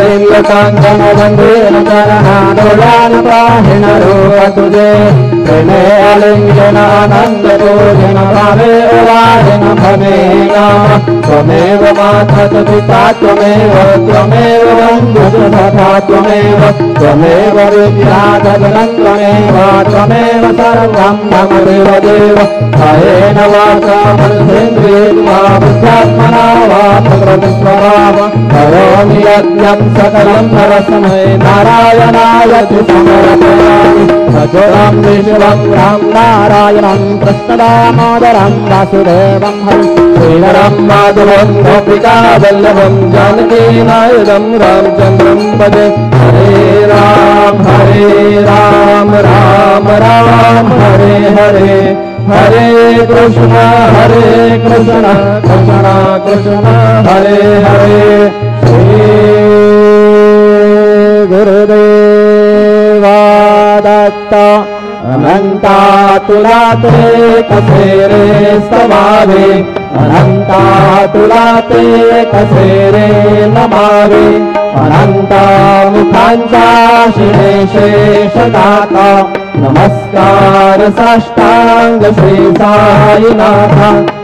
त्रैलोकाङ्गमवन्देन चरणाडोलान पाहिण रूप तुझे प्रेमे आलिङ्गनानन्दपूजन भावे वाहिन भवेन त्वमेव माता च पिता त्वमेव बन्धुः तथा त्वमेव विद्या जगनं त्वमेव सर्वं मम देवदेव कायेन वाचा मनसेन्द्रियेर्वा बुद्ध्यात्मना वा प्रकृतिस्वभाव करोमि यज्ञं सकलं परस्मै नारायणाय तु समर्पयामि सचोदं विश्वं राम नारायणं कृष्णदामोदरं वासुदेवं श्रीधरं माधवं गोपिका वल्लभं जानकीनायकं रामचन्द्रं भजे हरे राम राम राम हरे हरे हरे कृष्ण कृष्ण कृष्ण हरे हरे श्री गुरुदेवा दत्त अनंता तुला ते कसे रे समावे अनंता तुला ते कसे रे नमावे अनंता मुखांचा शिरे शेषदाता नमस्कार साष्टांग श्री साईनाथ